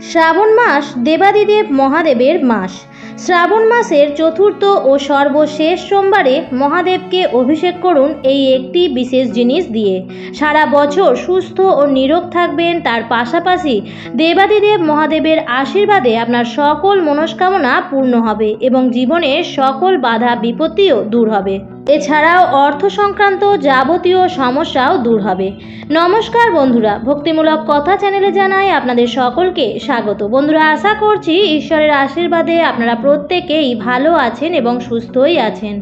শ্রাবণ মাস দেবাদিদেব মহাদেবের মাস। শ্রাবণ মাসের চতুর্থ ও সর্বশেষ সোমবারে মহাদেবকে অভিষেক করুন এই একটি বিশেষ জিনিস দিয়ে। সারা বছর সুস্থ ও নিরোগ থাকবেন, তার পাশাপাশি দেবাদিদেব মহাদেবের আশীর্বাদে আপনার সকল মনস্কামনা পূর্ণ হবে এবং জীবনের সকল বাধা বিপত্তিও দূর হবে। এছাড়াও অর্থ সংক্রান্ত যাবতীয় সমস্যাও দূর হবে। নমস্কার বন্ধুরা, ভক্তিমূলক কথা চ্যানেলে জানাই আপনাদের সকলকে স্বাগত। বন্ধুরা, আশা করছি ঈশ্বরের আশীর্বাদে আপনারা প্রত্যেকেই ভালো আছেন এবং সুস্থই আছেন।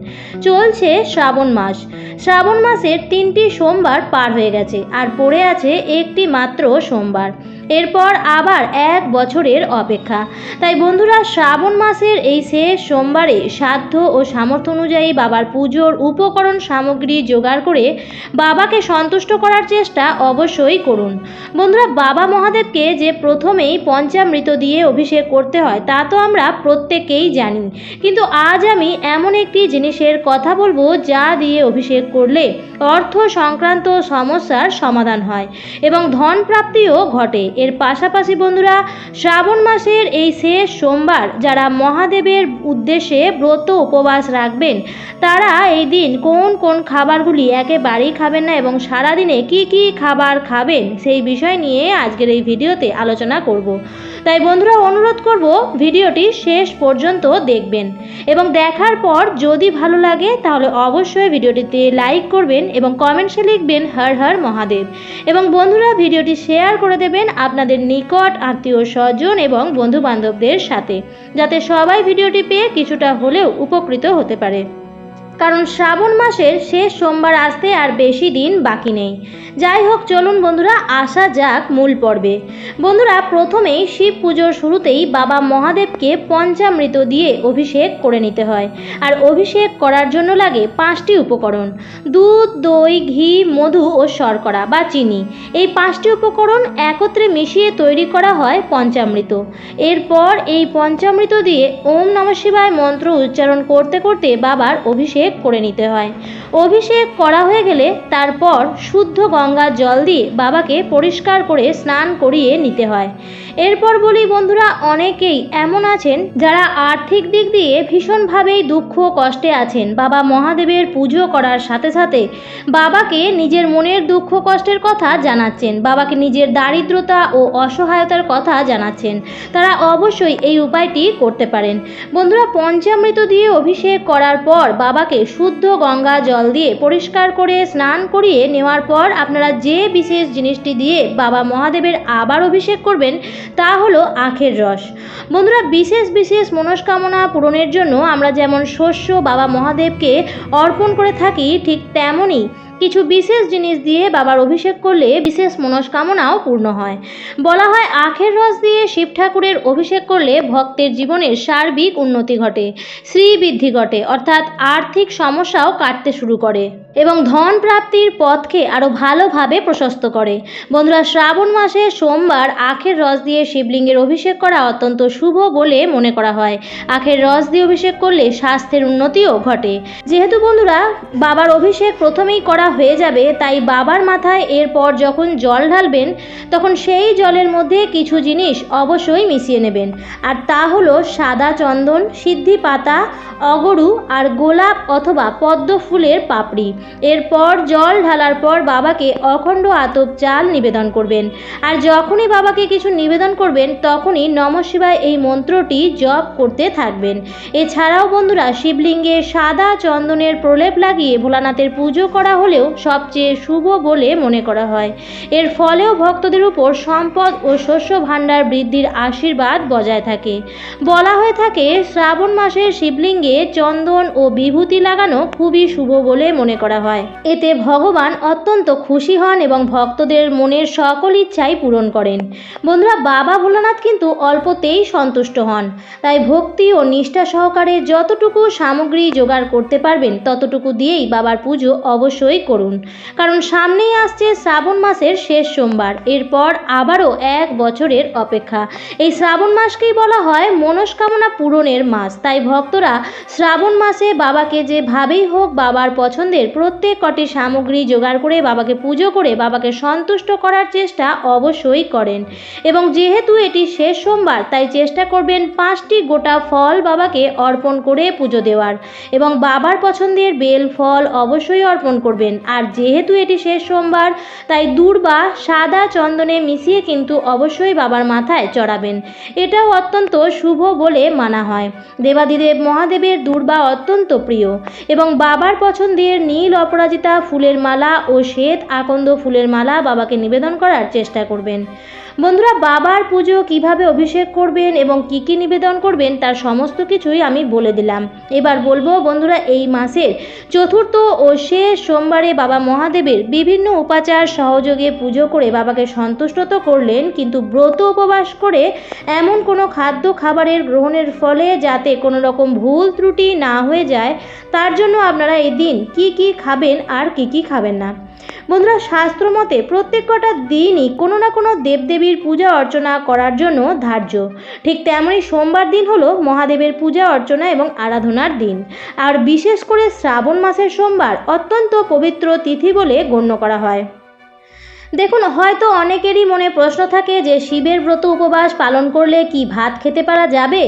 চলছে শ্রাবণ মাস। শ্রাবণ মাসের 3টি সোমবার পার হয়ে গেছে, আর পড়ে আছে একটি মাত্র সোমবার। এরপর আবার 1 বছরের অপেক্ষা। তাই বন্ধুরা, শ্রাবণ মাসের এই শেষ সোমবারে সাধ্য ও সামর্থ্য অনুযায়ী বাবার পুজোর উপকরণ সামগ্রী জোগাড় করে বাবাকে সন্তুষ্ট করার চেষ্টা অবশ্যই করুন। বন্ধুরা, বাবা মহাদেবকে যে প্রথমেই পঞ্চামৃত দিয়ে অভিষেক করতে হয় তা তো আমরা প্রত্যেকেই জানি, কিন্তু আজ আমি এমন একটি জিনিসের কথা বলবো যা দিয়ে অভিষেক করলে অর্থ সংক্রান্ত সমস্যার সমাধান হয় এবং ধন প্রাপ্তিও ঘটে। এর পাশাপাশি বন্ধুরা, শ্রাবণ মাসের এই শেষ সোমবার যারা মহাদেবের উদ্দেশ্যে ব্রত উপবাস রাখবেন তারা এই দিন কোন কোন খাবারগুলি একেবারেই খাবেন না এবং সারাদিনে কি কি খাবার খাবেন সেই বিষয় নিয়ে আজকের এই ভিডিওতে আলোচনা করব। তাই বন্ধুরা, অনুরোধ করব ভিডিওটি শেষ পর্যন্ত দেখবেন এবং দেখার পর যদি ভালো লাগে তাহলে অবশ্যই ভিডিওটিতে লাইক করবেন এবং কমেন্টসে লিখবেন হর হর মহাদেব। এবং বন্ধুরা, ভিডিওটি শেয়ার করে দেবেন আপনাদের নিকট আত্মীয় স্বজন এবং বন্ধু বান্ধবদের সাথে, যাতে সবাই ভিডিওটি পেয়ে কিছুটা হলেও উপকৃত হতে পারে। কারণ শ্রাবণ মাসের শেষ সোমবার আসতে আর বেশি দিন বাকি নেই। যাই হোক, চলুন বন্ধুরা আসা যাক মূল পর্বে। বন্ধুরা, প্রথমেই শিব পুজোর শুরুতেই বাবা মহাদেবকে পঞ্চামৃত দিয়ে অভিষেক করে নিতে হয়। আর অভিষেক করার জন্য লাগে 5টি উপকরণ: দুধ, দই, ঘি, মধু ও শর্করা বা চিনি। এই 5টি উপকরণ একত্রে মিশিয়ে তৈরি করা হয় পঞ্চামৃত। এরপর এই পঞ্চামৃত দিয়ে ওম নমঃ শিবায় মন্ত্র উচ্চারণ করতে করতে বাবার অভিষেক করে নিতে হয়। অভিষেক করা হয়ে গেলে তারপর শুদ্ধ গঙ্গার জল দিয়ে বাবাকে পরিষ্কার করে স্নান করিয়ে নিতে হয়। এরপর বলি বন্ধুরা, অনেকেই এমন আছেন যারা আর্থিক দিক দিয়ে ভীষণভাবেই দুঃখ কষ্টে আছেন। বাবা মহাদেবের পুজো করার সাথে সাথে বাবাকে নিজের মনের দুঃখ কষ্টের কথা জানাচ্ছেন, বাবাকে নিজের দারিদ্রতা ও অসহায়তার কথা জানাচ্ছেন। তারা অবশ্যই এই উপায়টি করতে পারেন। বন্ধুরা, পঞ্চামৃত দিয়ে অভিষেক করার পর বাবাকে শুদ্ধ গঙ্গা জল দিয়ে পরিষ্কার করে স্নান করিয়ে নেওয়ার পর আপনারা যে বিশেষ জিনিসটি দিয়ে বাবা মহাদেবের আবার অভিষেক করবেন তা হলো আখের রস। বন্ধুরা, বিশেষ বিশেষ মনস্কামনা পূরণের জন্য আমরা যেমন শস্য বাবা মহাদেবকে অর্পণ করে থাকি, ঠিক তেমনই কিছু বিশেষ জিনিস দিয়ে বাবার অভিষেক করলে বিশেষ মনস্কামনাও পূর্ণ হয়। বলা হয় আখের রস দিয়ে শিব ঠাকুরের অভিষেক করলে ভক্তের জীবনের সার্বিক উন্নতি ঘটে, শ্রীবৃদ্ধি ঘটে, অর্থাৎ আর্থিক সমস্যাও কাটতে শুরু করে এবং ধন প্রাপ্তির পথকে আরও ভালোভাবে প্রশস্ত করে। বন্ধুরা, শ্রাবণ মাসে সোমবার আখের রস দিয়ে শিবলিঙ্গের অভিষেক করা অত্যন্ত শুভ বলে মনে করা হয়। আখের রস দিয়ে অভিষেক করলে স্বাস্থ্যের উন্নতিও ঘটে। যেহেতু বন্ধুরা বাবার অভিষেক প্রথমেই করা হয়ে যাবে, তাই বাবার মাথায় এরপর যখন জল ঢালবেন তখন সেই জলের মধ্যে কিছু জিনিস অবশ্যই মিশিয়ে নেবেন। আর তা হলো সাদা চন্দন, সিদ্ধি পাতা, অগরু আর গোলাপ অথবা পদ্ম ফুলের পাপড়ি। এরপর জল ঢালার পর বাবাকে অখণ্ড আতপ চাল নিবেদন করবেন। আর যখনই বাবাকে কিছু নিবেদন করবেন তখনই নমঃ শিবায় এই মন্ত্রটি জপ করতে থাকবেন। এছাড়াও বন্ধুরা, শিবলিঙ্গে সাদা চন্দনের প্রলেপ লাগিয়ে ভোলানাথের পুজো করা হলেও সবচেয়ে শুভ বলে মনে করা হয়। এর ফলেও ভক্তদের উপর সম্পদ ও শস্য ভাণ্ডার বৃদ্ধির আশীর্বাদ বজায় থাকে। বলা হয়ে থাকে শ্রাবণ মাসে শিবলিঙ্গে চন্দন ও বিভূতি লাগানো খুবই শুভ বলে মনে করা হয়। এতে ভগবান অত্যন্ত খুশি হন এবং ভক্তদের মনের সকল ইচ্ছাই পূরণ করেন। বন্ধুরা, বাবা ভোলানাথ কিন্তু অল্পতেই সন্তুষ্ট হন, তাই ভক্তি ও নিষ্ঠা সহকারে যতটুকু সামগ্রী জোগাড় করতে পারবেন ততটুকু দিয়েই বাবার পুজো অবশ্যই করুন, কারণ সামনেই আসছে শ্রাবণ মাসের শেষ সোমবার। এরপর আবারও 1 বছরের অপেক্ষা। এই শ্রাবণ মাসকেই বলা হয় মনস্কামনা পূরণের মাস। তাই ভক্তরা শ্রাবণ মাসে বাবাকে যেভাবেই হোক বাবার পছন্দের প্রত্যেক কটি সামগ্রী জোগাড় করে বাবাকে পুজো করে বাবাকে সন্তুষ্ট করার চেষ্টা অবশ্যই করেন। এবং যেহেতু এটি শেষ সোমবার, তাই চেষ্টা করবেন 5টি গোটা ফল বাবাকে অর্পণ করে পুজো দেওয়ার, এবং বাবার পছন্দের বেল ফল অবশ্যই অর্পণ করবেন। আর যেহেতু এটি শেষ সোমবার, তাই দূর্বা সাদা চন্দনে মিশিয়ে কিন্তু অবশ্যই বাবার মাথায় চড়াবেন। এটাও অত্যন্ত শুভ বলে মানা হয়। দেবাদিদেব মহাদেবের দূর্বা অত্যন্ত প্রিয়, এবং বাবার পছন্দের নীল অপরাজিতা ফুলের মালা ও শ্বেত আকন্দ ফুলের মালা বাবাকে নিবেদন করার চেষ্টা করবেন। বন্ধুরা, বাবার পুজো কিভাবে অভিষেক করবেন এবং কি কি নিবেদন করবেন তার সমস্ত কিছুই আমি বলে দিলাম। এবার বলবো বন্ধুরা, এই মাসের চতুর্থ ও শেষ সোমবারে বাবা মহাদেবের বিভিন্ন উপাচার সহযোগে পুজো করে বাবাকে সন্তুষ্ট তো করলেন, কিন্তু ব্রত উপবাস করে এমন কোনো খাদ্য খাবারের গ্রহণের ফলে যাতে কোনো রকম ভুল ত্রুটি না হয়ে যায়, তার জন্য আপনারা এই দিন কি কি খাবেন আর কি কি খাবেন না। বন্ধুরা, শাস্ত্র মতে প্রত্যেক কটা দিনই কোনো না কোনো দেবদেবীর পূজা অর্চনা করার জন্য ধার্য। ঠিক তেমনই সোমবার দিন হলো মহাদেবের পূজা অর্চনা এবং আরাধনার দিন। আর বিশেষ করে শ্রাবণ মাসের সোমবার অত্যন্ত পবিত্র তিথি বলে গণ্য করা হয়। দেখুন, হয়তো অনেকেরই মনে প্রশ্ন থাকে যে শিবের ব্রত উপবাস পালন করলে কি ভাত খেতে পারা যাবে,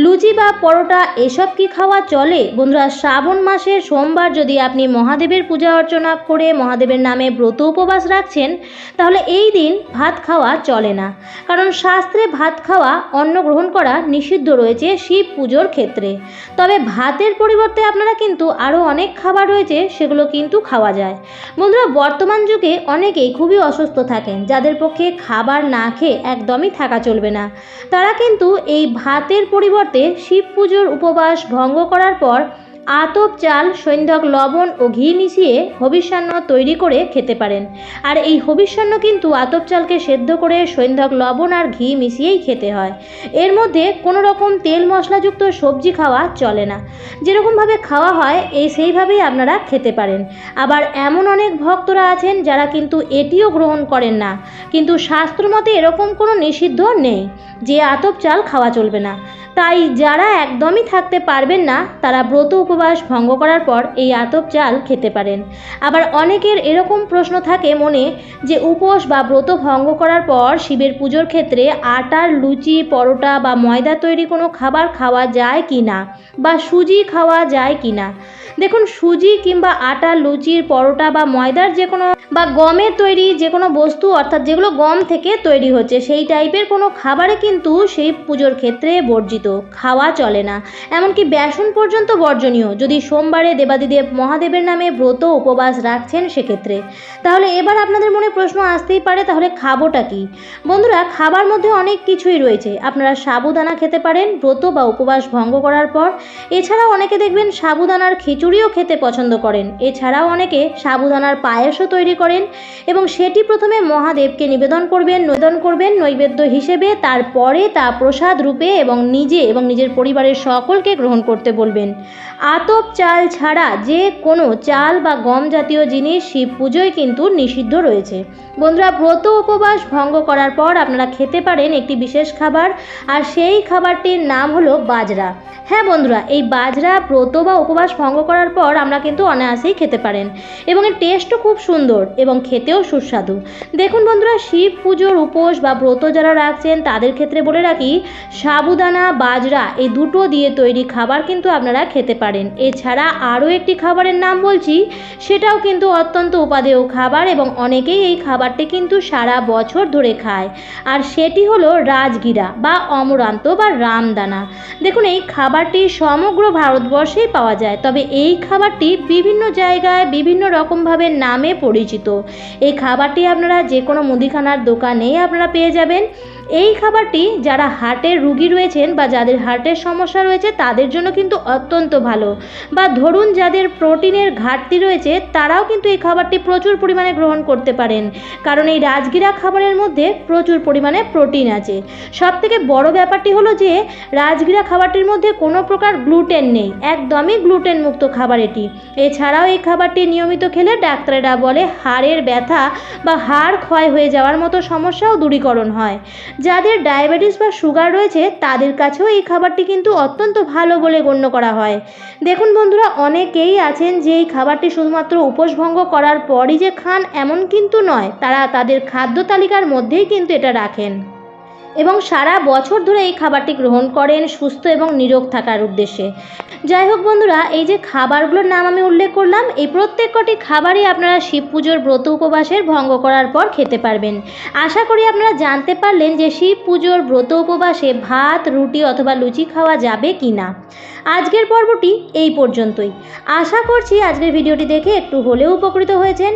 লুচি বা পরোটা এসব কি খাওয়া চলে? বন্ধুরা, শ্রাবণ মাসের সোমবার যদি আপনি মহাদেবের পূজা অর্চনা করে মহাদেবের নামে ব্রত উপবাস রাখছেন, তাহলে এই দিন ভাত খাওয়া চলে না। কারণ শাস্ত্রে ভাত খাওয়া, অন্ন গ্রহণ করা নিষিদ্ধ রয়েছে শিব পুজোর ক্ষেত্রে। তবে ভাতের পরিবর্তে আপনারা কিন্তু আরও অনেক খাবার রয়েছে, সেগুলো কিন্তু খাওয়া যায়। বন্ধুরা, বর্তমান যুগে অনেকেই খুবই অসুস্থ থাকেন, যাদের পক্ষে খাবার না খেয়ে একদমই থাকা চলবে না। তারা কিন্তু এই ভাতের পরিবর্তে শিব পুজোর উপবাস ভঙ্গ করার পর আতপ চাল, সৈন্ধক লবণ ও ঘি মিশিয়ে হবিষ্যান্ন তৈরি করে খেতে পারেন। আর এই হবিষ্যান্ন কিন্তু আতপ চালকে সেদ্ধ করে সৈন্ধক লবণ আর ঘি মিশিয়েই খেতে হয়। এর মধ্যে কোনো রকম তেল মশলাযুক্ত সবজি খাওয়া চলে না। যেরকমভাবে খাওয়া হয় সেইভাবেই আপনারা খেতে পারেন। আবার এমন অনেক ভক্তরা আছেন যারা কিন্তু এটিও গ্রহণ করেন না, কিন্তু শাস্ত্রমতে এরকম কোনো নিষিদ্ধ নেই যে আতপ চাল খাওয়া চলবে না। তাই যারা একদমই থাকতে পারবেন না, তারা ব্রত উপবাস ভঙ্গ করার পর এই আতপ চাল খেতে পারেন। আবার অনেকের এরকম প্রশ্ন থাকে মনে যে উপোস বা ব্রত ভঙ্গ করার পর শিবের পুজোর ক্ষেত্রে আটার লুচি, পরোটা বা ময়দা তৈরি কোনো খাবার খাওয়া যায় কি না, বা সুজি খাওয়া যায় কি না। দেখুন, সুজি কিংবা আটার লুচির, পরোটা বা ময়দার যে কোনো বা গমের তৈরি যে কোনো বস্তু, অর্থাৎ যেগুলো গম থেকে তৈরি হচ্ছে, সেই টাইপের কোনো খাবারে কিন্তু সেই পুজোর ক্ষেত্রে বর্জিত, খাওয়া চলে না। এমনকি বেসন পর্যন্ত বর্জনীয় যদি সোমবারে দেবাদিদেব মহাদেবের নামে ব্রত উপবাস রাখছেন সেক্ষেত্রে। তাহলে এবার আপনাদের মনে প্রশ্ন আসতেই পারে, তাহলে খাবোটা কি? বন্ধুরা, খাবার মধ্যে অনেক কিছুই রয়েছে। আপনারা সাবুদানা খেতে পারেন ব্রত বা উপবাস ভঙ্গ করার পর। এছাড়াও অনেকে দেখবেন সাবুদানার খিচুড়িও খেতে পছন্দ করেন। এছাড়াও অনেকে সাবুদানার পায়েসও তৈরি করেন, এবং সেটি প্রথমে মহাদেবকে নিবেদন করবেন নৈবেদ্য হিসেবে। তারপরে তা প্রসাদ রূপে এবং নিজের পরিবারের সকলকে গ্রহণ করতে বলবেন। আতপ চাল ছাড়া যে কোনো চাল বা গম জাতীয় জিনিস শিব পুজোয় কিন্তু নিষিদ্ধ রয়েছে। বন্ধুরা, ব্রত উপবাস ভঙ্গ করার পর আপনারা খেতে পারেন একটি বিশেষ খাবার, আর সেই খাবারটির নাম হলো বাজরা। হ্যাঁ বন্ধুরা, এই বাজরা ব্রত বা উপবাস ভঙ্গ করার পর আমরা কিন্তু অনায়াসেই খেতে পারেন, এবং এর টেস্টও খুব সুন্দর এবং খেতেও সুস্বাদু। দেখুন বন্ধুরা, শিব পুজোর উপোস বা ব্রত যারা রাখছেন তাদের ক্ষেত্রে বলে রাখি, সাবুদানা, বাজরা এই দুটো দিয়ে তৈরি খাবার কিন্তু আপনারা খেতে পারেন। এছাড়া আরও একটি খাবারের নাম বলছি, সেটাও কিন্তু অত্যন্ত উপাদেয় খাবার, এবং অনেকেই এই খাবারটি কিন্তু সারা বছর ধরে খায়। আর সেটি হলো রাজগিরা বা অমরান্ত বা রামদানা। দেখুন, এই খাবারটি সমগ্র ভারতবর্ষেই পাওয়া যায়, তবে এই খাবারটি বিভিন্ন জায়গায় বিভিন্ন রকমভাবে নামে পরিচিত। এই খাবারটি আপনারা যে কোনো মুদিখানার দোকানেই আপনারা পেয়ে যাবেন। এই খাবারটি যারা হার্টের রুগী রয়েছেন বা যাদের হার্টের সমস্যা রয়েছে তাদের জন্য কিন্তু অত্যন্ত ভালো, বা ধরুন যাদের প্রোটিনের ঘাটতি রয়েছে তারাও কিন্তু এই খাবারটি প্রচুর পরিমাণে গ্রহণ করতে পারেন, কারণ এই রাজগীরা খাবারের মধ্যে প্রচুর পরিমাণে প্রোটিন আছে। সবথেকে বড় ব্যাপারটি হলো যে রাজগীরা খাবারটির মধ্যে কোনো প্রকার গ্লুটেন নেই, একদমই গ্লুটেন মুক্ত খাবার এটি। এছাড়াও এই খাবারটি নিয়মিত খেলে ডাক্তারেরা বলে হাড়ের ব্যথা বা হাড় ক্ষয় হয়ে যাওয়ার মতো সমস্যাও দূরীকরণ হয়। যাদের ডায়াবেটিস বা সুগার রয়েছে তাদের কাছেও এই খাবারটি কিন্তু অত্যন্ত ভালো বলে গণ্য করা হয়। দেখুন বন্ধুরা, অনেকেই আছেন যে এই খাবারটি শুধুমাত্র উপোসভঙ্গ করার পরই যে খান এমন কিন্তু নয়, তারা তাদের খাদ্য তালিকার মধ্যেই কিন্তু এটা রাখেন এবং সারা বছর ধরে এই খাবারটি গ্রহণ করেন সুস্থ এবং নিরোগ থাকার উদ্দেশ্যে। যাই হোক বন্ধুরা, এই যে খাবারগুলোর নাম আমি উল্লেখ করলাম, এই প্রত্যেকটি খাবারই আপনারা শিব পুজোর ব্রত উপবাসের ভঙ্গ করার পর খেতে পারবেন। আশা করি আপনারা জানতে পারলেন যে শিব পুজোর ব্রত উপবাসে ভাত, রুটি অথবা লুচি খাওয়া যাবে কি না। আজকের পর্বটি এই পর্যন্তই। আশা করছি আজকের ভিডিওটি দেখে একটু হলেও উপকৃত হয়েছেন।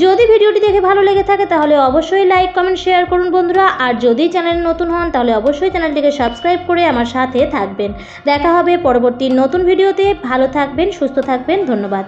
যদি ভিডিওটি দেখে ভালো লেগে থাকে তাহলে অবশ্যই লাইক, কমেন্ট, শেয়ার করুন বন্ধুরা। আর যদি চ্যানেলে নতুন হন তাহলে অবশ্যই চ্যানেলটিকে সাবস্ক্রাইব করে আমার সাথে থাকবেন। দেখা হবে পরবর্তী নতুন ভিডিওতে। ভালো থাকবেন, সুস্থ থাকবেন। ধন্যবাদ।